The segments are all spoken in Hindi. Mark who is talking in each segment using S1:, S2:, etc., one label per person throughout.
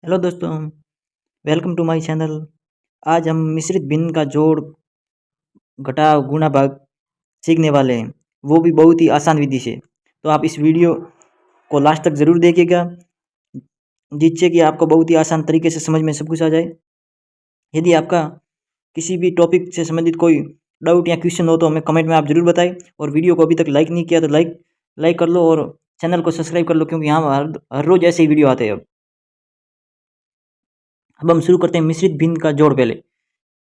S1: हेलो दोस्तों, वेलकम टू माय चैनल। आज हम मिश्रित भिन्न का जोड़ घटाव गुणा भाग सीखने वाले हैं, वो भी बहुत ही आसान विधि से। तो आप इस वीडियो को लास्ट तक ज़रूर देखिएगा, जिससे कि आपको बहुत ही आसान तरीके से समझ में सब कुछ आ जाए। यदि आपका किसी भी टॉपिक से संबंधित कोई डाउट या क्वेश्चन हो तो हमें कमेंट में आप ज़रूर बताएं। और वीडियो को अभी तक लाइक नहीं किया तो लाइक कर लो और चैनल को सब्सक्राइब कर लो, क्योंकि यहाँ हर रोज़ ऐसे ही वीडियो आते हैं। अब हम शुरू करते हैं मिश्रित भिन्न का जोड़। पहले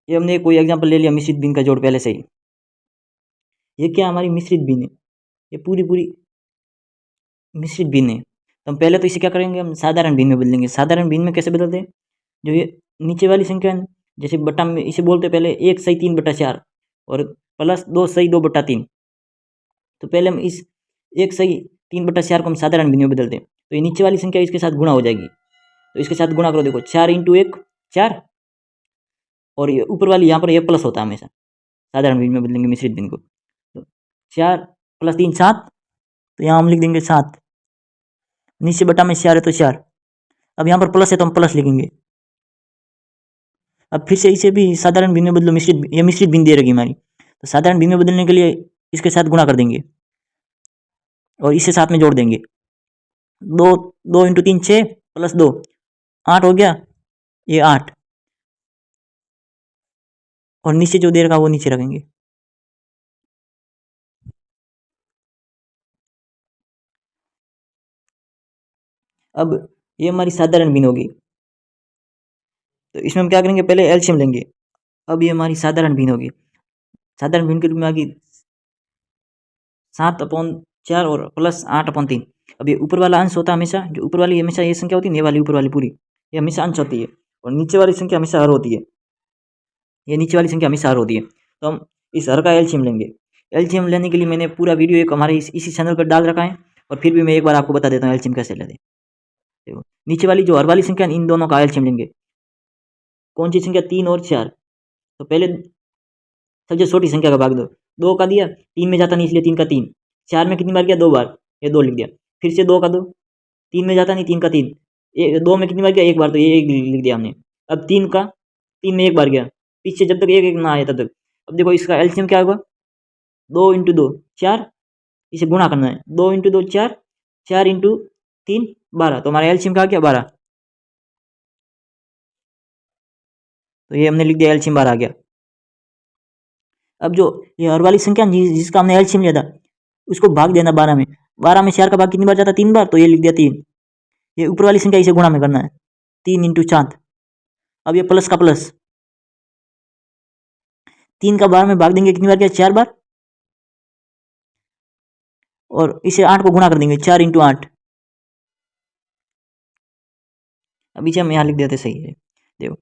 S1: ये हमने कोई एग्जांपल ले लिया मिश्रित भिन्न का जोड़ पहले से ही। ये क्या हमारी मिश्रित भिन्न है, ये पूरी मिश्रित भिन्न है। तो हम पहले तो इसे क्या करेंगे, हम साधारण भिन्न में बदलेंगे। साधारण भिन्न में कैसे बदलते हैं, जो ये नीचे वाली संख्या है, जैसे बट्टा में इसे बोलते हैं पहले 1/3/4 और प्लस 2/2/3। तो पहले हम इस 1/3/4 को हम साधारण भिन्न में बदलते हैं। तो ये नीचे वाली संख्या इसके साथ गुणा हो जाएगी, तो इसके साथ गुणा करो। देखो 4 × 1 4, और ये ऊपर वाली यहाँ पर ये प्लस होता है हमेशा। साधारण भिन्न में बदलेंगे मिश्रित भिन्न को, तो 4 + 3 7, तो यहाँ हम लिख देंगे 7। नीचे बटा में 4 है तो 4। अब यहाँ पर प्लस है तो हम प्लस लिखेंगे। अब फिर से इसे भी साधारण भिन्न में बदलो। ये मिश्रित भिन्न दे रही हमारी, तो साधारण भिन्न में बदलने के लिए इसके साथ गुणा कर देंगे और इसे साथ में जोड़ देंगे। 2 × 3 6 + 2 8 हो गया, ये 8। और नीचे जो दे रखा वो नीचे रखेंगे। अब ये हमारी साधारण भिन्न होगी, तो इसमें हम क्या करेंगे, पहले एलसीएम लेंगे। अब ये हमारी साधारण भिन्न होगी। साधारण भिन्न के रूप में आ गई 7/4 और प्लस 8/3। अब ये ऊपर वाला अंश होता है हमेशा, जो ऊपर वाली हमेशा ये संख्या होती है, ये वाली ऊपर वाली पूरी ये हमेशा अंश होती है, और नीचे वाली संख्या हमेशा हर होती है। ये नीचे वाली संख्या हमेशा हर होती है। तो हम इस हर का एलसीएम लेंगे। एलसीएम लेने के लिए मैंने पूरा वीडियो एक हमारे इसी चैनल पर डाल रखा है, और फिर भी मैं एक बार आपको बता देता हूँ एलसीएम कैसे लेते हैं। देखो नीचे वाली जो हर वाली संख्या, इन दोनों का एलसीएम लेंगे। कौन सी संख्या, 3 और 4। तो पहले सबसे छोटी संख्या का भाग दो। 2 का दिया, 3 में जाता नहीं इसलिए 3 का 3। 4 में कितनी बार किया, 2 बार, ये 2 लिख दिया। फिर से 2 का 2, 3 में जाता नहीं, 3 का 3। 2 में कितनी बार किया, 1 बार, तो ये 1 लिख दिया हमने। अब 3 का 3 में 1 बार गया, पीछे जब तक 1 1 ना आए तब तक। अब देखो इसका एलसीएम क्या होगा, 2 × 2 4, इसे गुणा करना है। 2 × 2 4, 4 × 3 12। तो हमारा एलसीएम क्या आ गया, 12। तो ये हमने लिख दिया, एलसीएम 12 आ गया। अब जो ये हर वाली संख्या जिसका हमने एलसीएम लिया था, उसको भाग देना 12 में। 12 में 4 का भाग कितनी बार जाता है, 3 बार, तो ये लिख दिया 3। ये ऊपर वाली संख्या इसे गुणा में करना है, 3 × 4। अब ये प्लस का प्लस, 3 का 12 में भाग देंगे कितनी बार किया, 4 बार, और इसे 8 को गुणा कर देंगे, 4 × 8। अब इसे हम यहाँ लिख देते, सही है। देखो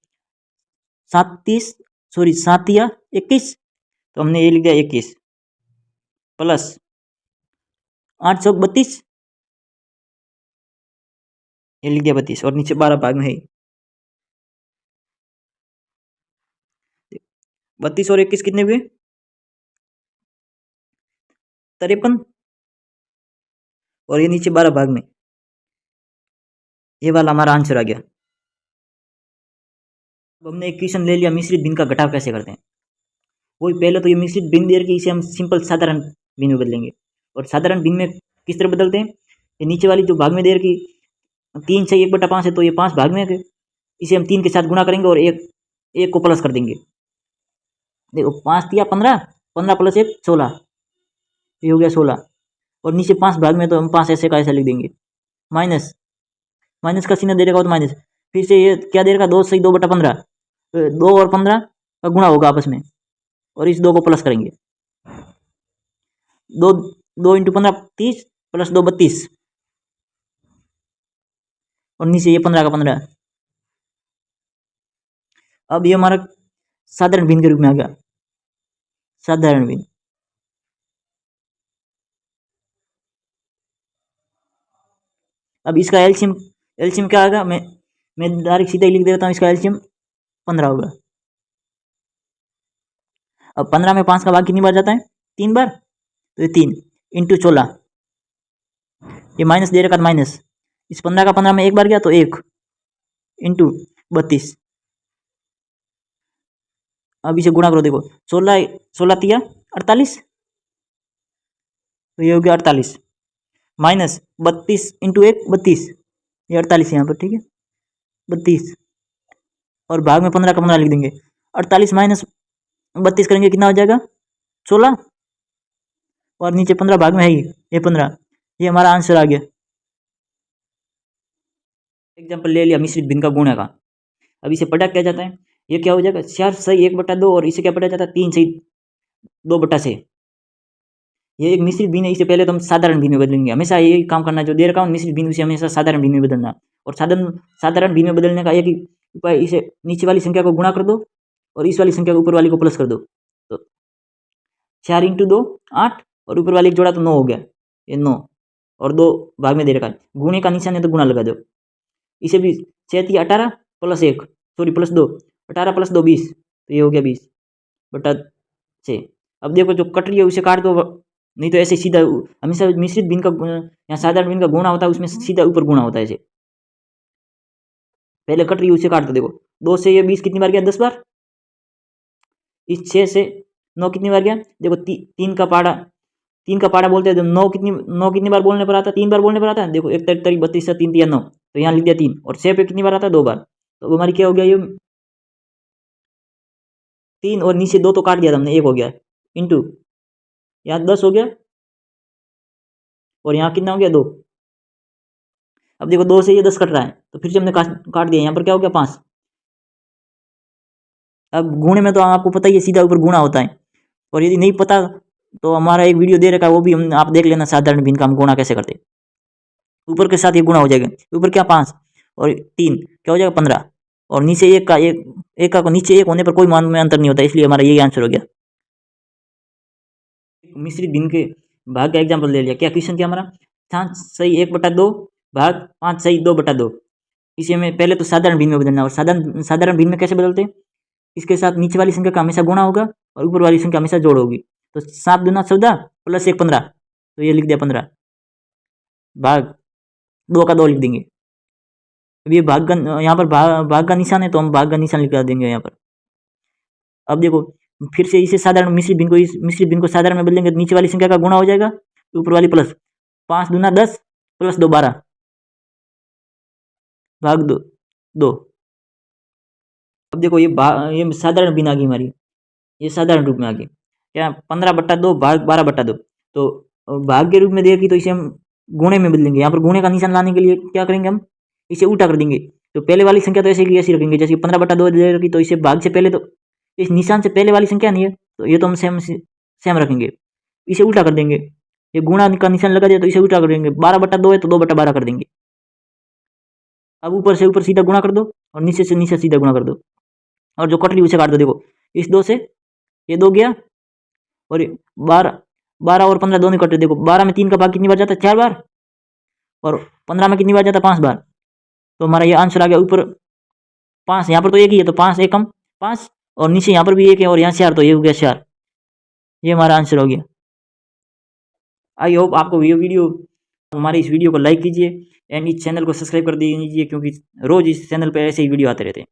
S1: 7 या 21, तो हमने ये लिख दिया 21 प्लस 8 चौक 32, ये लिख दिया 32, और नीचे 12 भाग में है 32 और 21 कितने हुए, 53, और ये नीचे 12 भाग में। ये वाला हमारा आंसर आ गया। अब हमने एक क्वेश्चन ले लिया, मिश्रित भिन्न का घटाव कैसे करते हैं। वही पहले तो ये मिश्रित भिन्न दे रखी, इसे हम सिंपल साधारण भिन्न में बदलेंगे। और साधारण भिन्न में किस तरह बदलते हैं, ये नीचे वाली जो भाग में दे रखी 3 6 1/5 है, तो ये 5 भाग में है, इसे हम 3 के साथ गुणा करेंगे और एक को प्लस कर देंगे। देखो 5 दिया 15, 15 + 1 16, ये हो गया 16। और नीचे 5 भाग में, तो हम 5 ऐसे का ऐसा लिख देंगे। माइनस माइनस का चिन्ह दे रखा हो तो माइनस। फिर से ये क्या दे रखा, 2 सही 2/15, तो 2 और 15 का गुणा होगा आपस में, और इस 2 को प्लस करेंगे। 2 × 15 30 + 2 32, और नीचे ये 15 का 15। अब ये हमारा साधारण भिन्न के रूप में आ गया, साधारण भिन्न। अब इसका एलसीएम क्या आएगा, मैं डायरेक्ट सीधा ही लिख देता हूँ, इसका एलसीएम 15 होगा। अब 15 में 5 का भाग कितनी बार जाता है, 3 बार, तो ये 3 × 16, ये माइनस दे रखा था माइनस, इस 15 का 15 में 1 बार गया तो 1, इंटू 32। अब इसे गुणा करो, देखो 16 16 तिया 48, तो ये हो गया 48 माइनस 32 इंटू 1 32, ये 48 यहाँ पर, ठीक है 32, और भाग में 15 का 15 लिख देंगे। 48 माइनस 32 करेंगे कितना हो जाएगा 16, और नीचे 15 भाग में है ही, ये 15, ये हमारा आंसर आ गया। एग्जाम्पल ले लिया मिश्रित भिन्न का गुणा का। अब इसे पटा क्या जाता है, ये क्या हो जाएगा 4 सही 1/2, और इसे क्या पटा जाता है 3 सही 2/6। ये एक मिश्रित भिन्न है, इसे पहले तो हम साधारण भिन्न में बदलेंगे। हमेशा यही काम करना, जो दे रखा हूँ मिश्रित भिन्न उसे हमेशा साधारण भिन्न में बदलना। और साधारण भिन्न में बदलने का एक ही उपाय, इसे नीचे वाली संख्या को गुणा कर दो और इस वाली संख्या को ऊपर वाली को प्लस कर दो। तो 4 इंटू 2 8, और ऊपर वाली एक जोड़ा तो 9 हो गया, ये 9, और 2 भाग में दे रखा है, गुणे का निशान है तो गुणा लगा दो। इसे भी 6 18 प्लस 1 सॉरी प्लस 2, 18 प्लस 2 20, तो ये हो गया 20/6। अब देखो जो कट रही है उसे काट दो, नहीं तो ऐसे सीधा, हमेशा मिश्रित भिन्न का या साधारण भिन्न का गुणा होता है उसमें सीधा ऊपर गुणा होता है। ऐसे पहले कट रही है उसे काट दो, देखो 2 से ये 20 कितनी बार गया 10 बार, इस 6 से 9 कितनी बार गया, देखो 3 का पाड़ा बोलते हैं, तो 9 कितनी बार बोलने पर आता है 3 बार बोलने पर आता है। देखो 1 3 32 से 3 3 9, तो यहाँ लिख दिया 3, और 6 पे कितनी बार आता है 2 बार, तो हमारी क्या हो गया ये 3, और नीचे 2 तो काट दिया था हमने, 1 हो गया, इंटू यहाँ 10 हो गया, और यहाँ कितना हो गया 2। अब देखो 2 से ये 10 कट रहा है, तो फिर से हमने काट दिया, यहाँ पर क्या हो गया 5। अब गुणे में तो आपको पता ही है सीधा ऊपर गुणा होता है, और यदि नहीं पता तो हमारा एक वीडियो दे रखा है, वो भी हम आप देख लेना, साधारण भिन्न का हम गुणा कैसे करते। ऊपर के साथ ये गुणा हो जाएगा, ऊपर क्या 5 और 3 क्या हो जाएगा 15, और नीचे एक का नीचे 1 होने पर कोई मान में अंतर नहीं होता, इसलिए हमारा यही आंसर हो गया। मिश्रित भिन्न के भाग का एग्जाम्पल ले लिया, क्या क्वेश्चन क्या हमारा 5 सही 1/2 भाग 5 सही 2/2। इसे में पहले तो साधारण भिन्न में बदलना, और साधारण भिन्न में कैसे बदलते हैं, इसके साथ नीचे वाली संख्या का हमेशा गुणा होगा और ऊपर वाली संख्या हमेशा जोड़ होगी। तो 7 दूना 14 प्लस 1 15, तो ये लिख दिया 15, भाग 2 का 2 लिख देंगे। अब ये भाग का यहाँ पर भाग का निशान है, तो हम भाग का निशान लिखा देंगे यहाँ पर। अब देखो फिर से इसे साधारण मिश्रित भिन्न को इस मिश्रित भिन्न को साधारण में बदलेंगे, तो नीचे वाली संख्या का गुणा हो जाएगा, ऊपर वाली प्लस 5 दूना 10 प्लस 2 12, भाग 2 2। अब देखो ये साधारण भिन्न आ गई हमारी, ये साधारण रूप में आ गई, क्या 15/2 भाग 12/2। तो भाग के रूप में देखी तो इसे हम गुणे में बदलेंगे, यहाँ पर गुणे का निशान लाने के लिए क्या करेंगे, हम इसे उल्टा कर देंगे। तो पहले वाली संख्या तो ऐसे की ऐसी रखेंगे, जैसे 15/2 दे रखी, तो इसे भाग से पहले तो इस निशान से पहले वाली संख्या नहीं है, तो ये तो हम सेम रखेंगे, इसे उल्टा कर देंगे। ये गुणा का निशान लगा दिया तो इसे उल्टा कर देंगे, 12/2 है तो 2/12 कर देंगे। अब ऊपर से ऊपर सीधा गुणा कर दो, और नीचे से नीचे सीधा गुणा कर दो, और जो कट रही उसे काट दो। देखो इस 2 से ये 2 गया, और 12 और 15 दोनों कट रहे, देखो 12 में 3 का भाग कितनी बार जाता है 4 बार, और 15 में कितनी बार जाता है 5 बार। तो हमारा ये आंसर आ गया ऊपर 5, यहाँ पर तो एक ही है तो 5 एकम 5, और नीचे यहाँ पर भी एक है और यहाँ 4, तो ये हो गया 4, ये हमारा आंसर हो गया। आई होप आपको ये वीडियो, हमारे इस वीडियो को लाइक कीजिए एंड इस चैनल को सब्सक्राइब कर दीजिए, क्योंकि रोज़ इस चैनल पर ऐसे ही वीडियो आते रहते हैं।